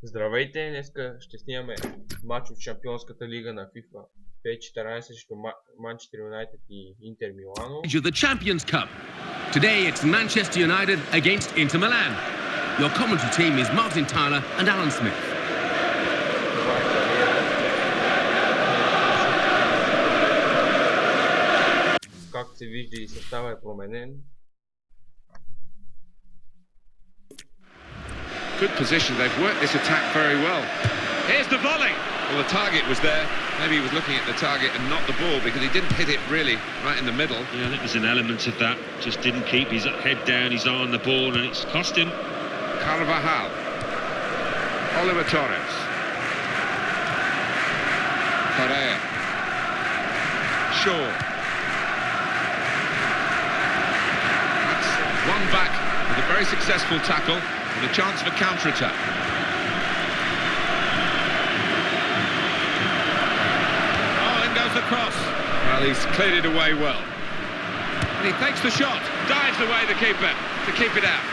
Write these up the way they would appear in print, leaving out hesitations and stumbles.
Здравейте, днеска ще снимаме матч от Шампионската лига на ФИФА 2014 срещу Манчестър Юнайтед и Интер Милано. The Champions Cup. Today it's Manchester United against Inter Milan. Your commentary team is Martin Tyler and Alan Smith. Както се вижда и състава е променен. Good position, they've worked this attack very well. Here's the volley! Well, the target was there. Maybe he was looking at the target and not the ball because he didn't hit it really right in the middle. Yeah, I think there's an element of that. Just didn't keep his head down, his eye on the ball, and it's cost him. Carvajal. Oliver Torres. Correa. Shaw. That's one back with a very successful tackle and a chance for counter-attack. The cross. Well, he's cleared it away well. And he takes the shot, dives away the keeper to keep it out.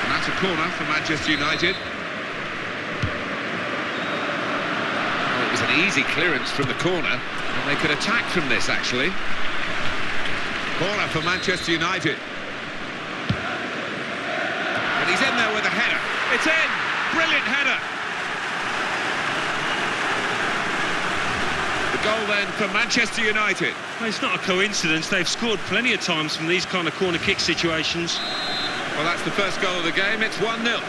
And that's a corner for Manchester United. Well, it was an easy clearance from the corner, and they could attack from this, actually. Corner for Manchester United. And he's in there with a header. It's in! Brilliant header! Goal then for Manchester United. Well, it's not a coincidence. They've scored plenty of times from these kind of corner kick situations. Well, that's the first goal of the game. It's 1-0. Duncan.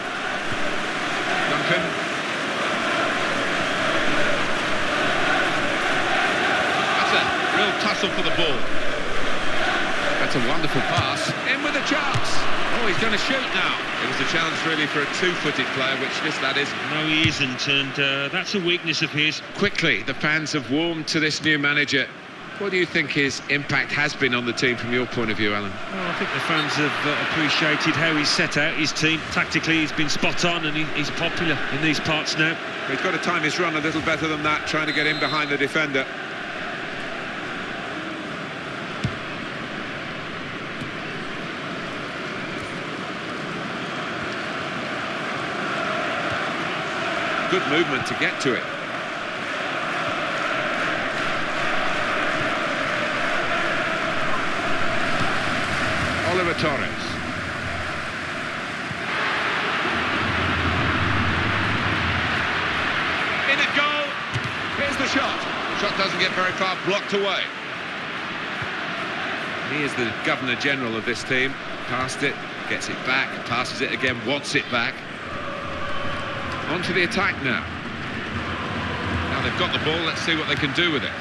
That's a real tussle for the ball. That's a wonderful pass. In with a chance. Oh, he's going to shoot now. It was a chance really for a two-footed player, which this lad isn't. No, he isn't, and that's a weakness of his. Quickly, the fans have warmed to this new manager. What do you think his impact has been on the team from your point of view, Alan? Well, I think the fans have appreciated how he's set out his team. Tactically, he's been spot on, and he's popular in these parts now. He's got to time his run a little better than that, trying to get in behind the defender. Good movement to get to it. Oliver Torres. In at goal. Here's the shot. Shot doesn't get very far, blocked away. He is the Governor-General of this team. Passed it, gets it back, passes it again, wants it back. On to the attack now. Now they've got the ball, let's see what they can do with it.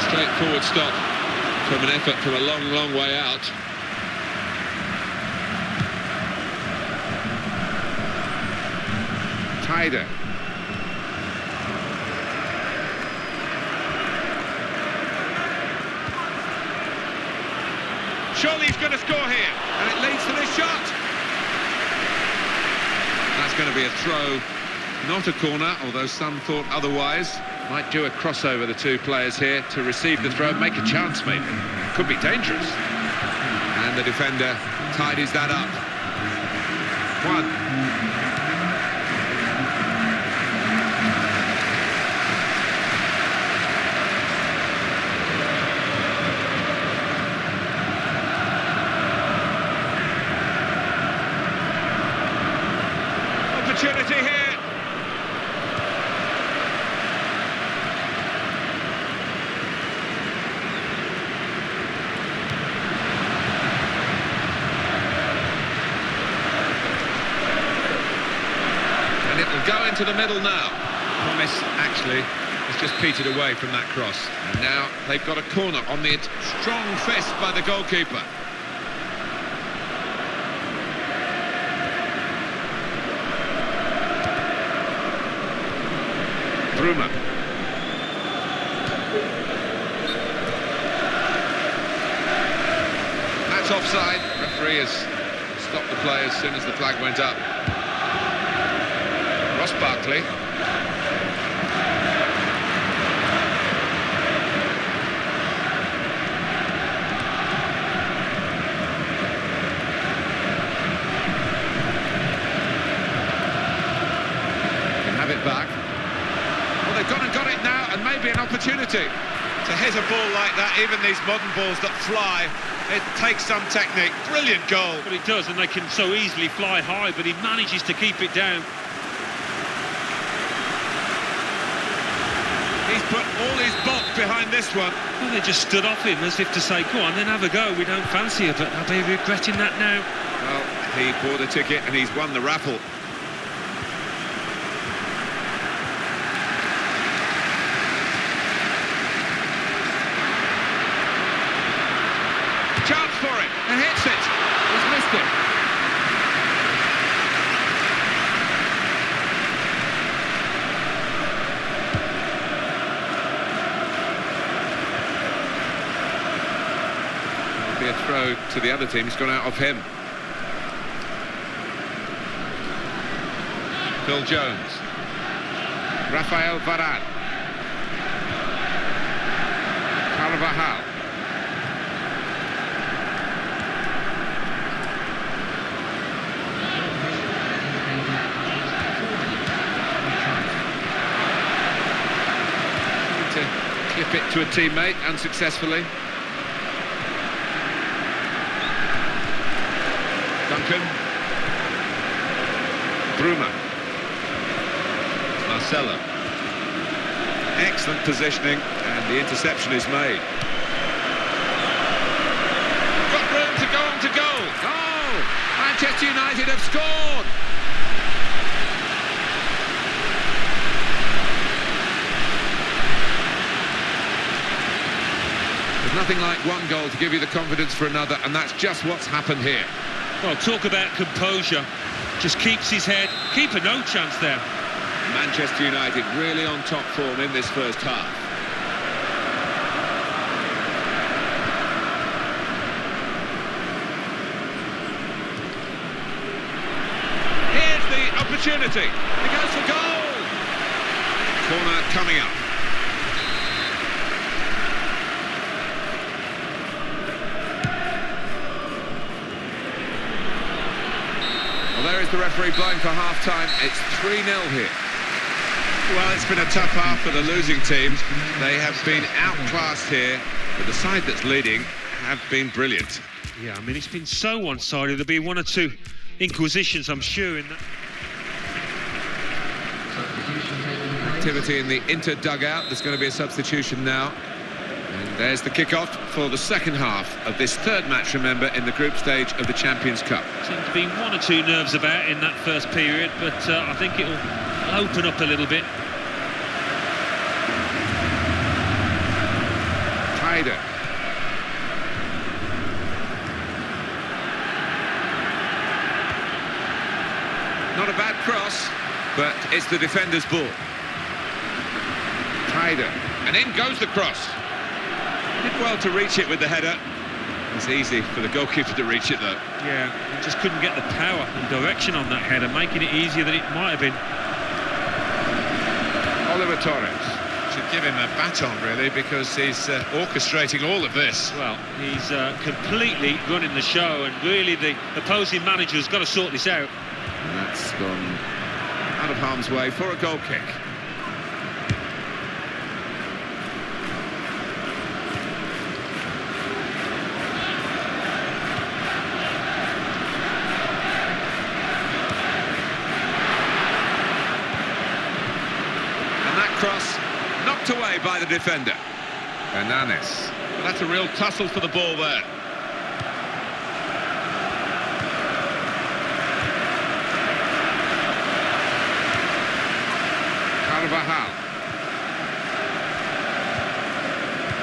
Straightforward stop from an effort from a long, long way out. Tider. Surely he's going to score here, and it leads to this shot. That's going to be a throw, not a corner, although some thought otherwise. Might do a crossover, the two players here, to receive the throw, make a chance maybe. Could be dangerous. And the defender tidies that up. One. Opportunity here. And it will go into the middle now. Promise actually has just petered away from that cross. And now they've got a corner on the strong fist by the goalkeeper. Bruma. That's offside. Referee has stopped the play as soon as the flag went up. Ross Barkley. Can have it back. Well, they've gone and got it now, and maybe an opportunity. To hit a ball like that, even these modern balls that fly, it takes some technique. Brilliant goal. But it does, and they can so easily fly high, but he manages to keep it down. He's put all his bulk behind this one. Well, they just stood off him as if to say, go on, then have a go, we don't fancy it, but I'll be regretting that now. Well, he bought a ticket and he's won the raffle. Chance for it, and hits it. He's missed it. It'll be a throw to the other team. It's gone out of him. Phil Jones. Rafael Varane. Carvajal. Clip it to a teammate unsuccessfully. Duncan. Bruma. Marcelo. Excellent positioning, and the interception is made. Got room to go on to goal. Oh! Manchester United have scored! Nothing like one goal to give you the confidence for another, and that's just what's happened here. Well, talk about composure. Just keeps his head. Keeper no chance there. Manchester United really on top form in this first half. Here's the opportunity. He goes for goal. Corner coming up. Well, there is the referee blowing for half-time. It's 3-0 here. Well, it's been a tough half for the losing teams. They have been outclassed here, but the side that's leading have been brilliant. Yeah, I mean, it's been so one-sided. There'll be one or two inquisitions, I'm sure, in that. Activity in the Inter dugout. There's going to be a substitution now. And there's the kick-off for the second half of this third match, remember, in the group stage of the Champions Cup. Seemed to be one or two nerves about in that first period, but I think it'll open up a little bit. Hyder. Not a bad cross, but it's the defender's ball. Hyder. And in goes the cross. Did well to reach it with the header. It's easy for the goalkeeper to reach it, though. Yeah, he just couldn't get the power and direction on that header, making it easier than it might have been. Oliver Torres. Should give him a baton, really, because he's orchestrating all of this. Well, he's completely running the show, and really the opposing manager's got to sort this out. And that's gone out of harm's way for a goal kick. Cross knocked away by the defender. Hernanes. Well, that's a real tussle for the ball there. Carvajal.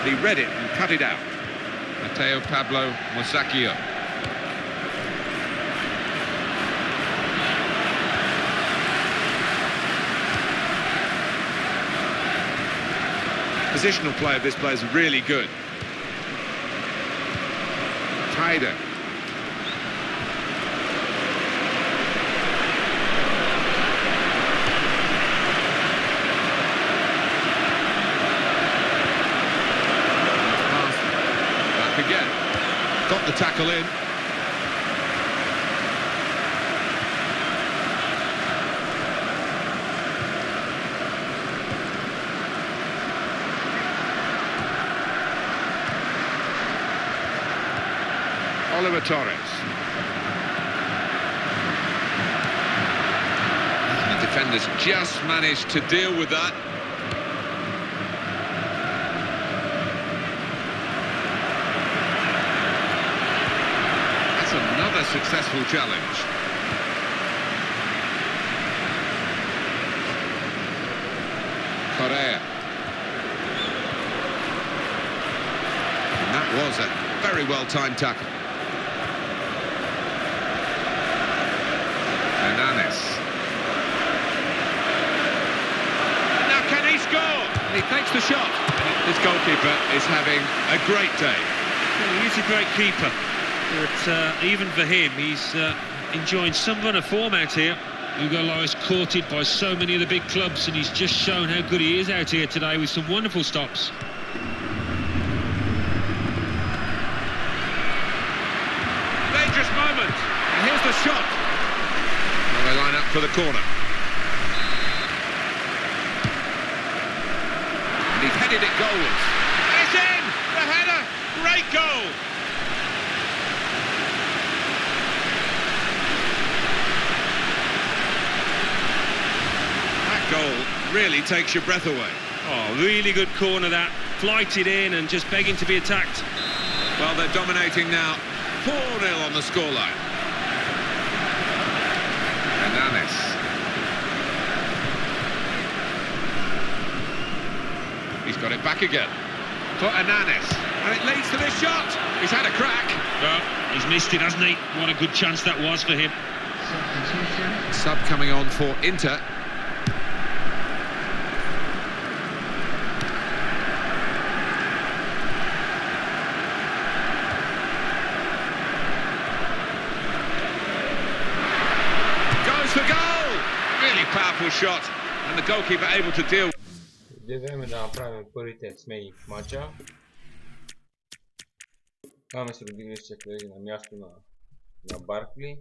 He read it and cut it out. Mateo Pablo Musacchio. Positional play of this player is really good. Hyder. tackle in. Oliver Torres. The defenders just managed to deal with that. That's another successful challenge. Correa. And that was a very well-timed tackle. Now can he score? He takes the shot. This goalkeeper is having a great day. Well, he is a great keeper, but even for him, he's enjoying some run of form out here. Hugo Lloris courted by so many of the big clubs, and he's just shown how good he is out here today with some wonderful stops. Dangerous moment. And here's the shot. They line up for the corner. And he's headed it goalwards. It's in! The header! Great goal! That goal really takes your breath away. Oh, really good corner that. Flighted in and just begging to be attacked. Well, they're dominating now. 4-0 on the scoreline. He's got it back again for Ananis, and it leads to this shot. He's had a crack. Well, he's missed it, hasn't he? What a good chance that was for him. Sub coming on for Inter. Goes for goal. Really powerful shot, and the goalkeeper able to deal. De vreme da napravim prvite smeni mača. Tamo se Rodriguez će leži na mjestu na Barkley.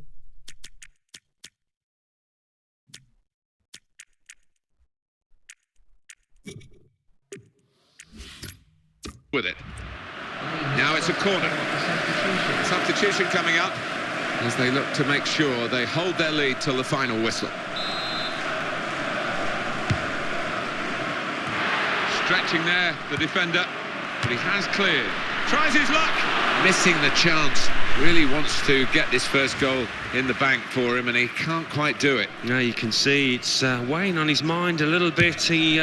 With it. Now it's a corner. Substitution coming up as they look to make sure they hold their lead till the final whistle. Stretching there, the defender, but he has cleared. Tries his luck. Missing the chance. Really wants to get this first goal in the bank for him, and he can't quite do it. Now you can see it's weighing on his mind a little bit. He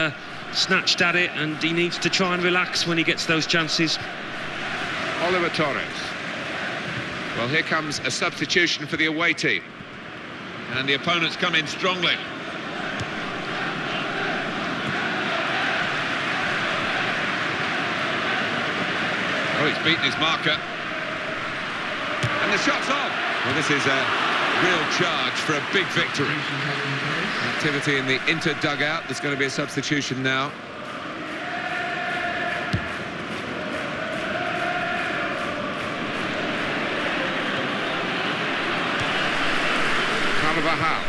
snatched at it, and he needs to try and relax when he gets those chances. Oliver Torres. Well, here comes a substitution for the away team. And the opponents come in strongly. Oh, he's beaten his marker. And the shot's on. Well, this is a real charge for a big victory. Activity in the Inter dugout. There's going to be a substitution now. Carvajal.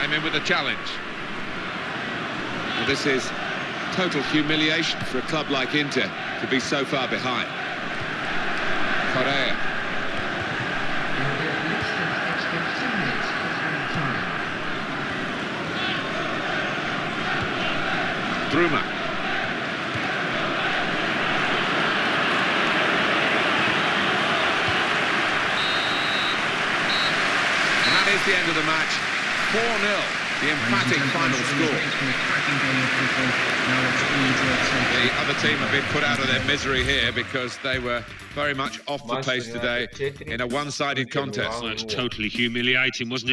Came in with a challenge. Well, this is total humiliation for a club like Inter to be so far behind. Correa. Bruma. And that is the end of the match. 4-0, the emphatic final score. The other team have been put out of their misery here because they were very much off the pace today in a one-sided contest. Well, it's totally humiliating, wasn't it?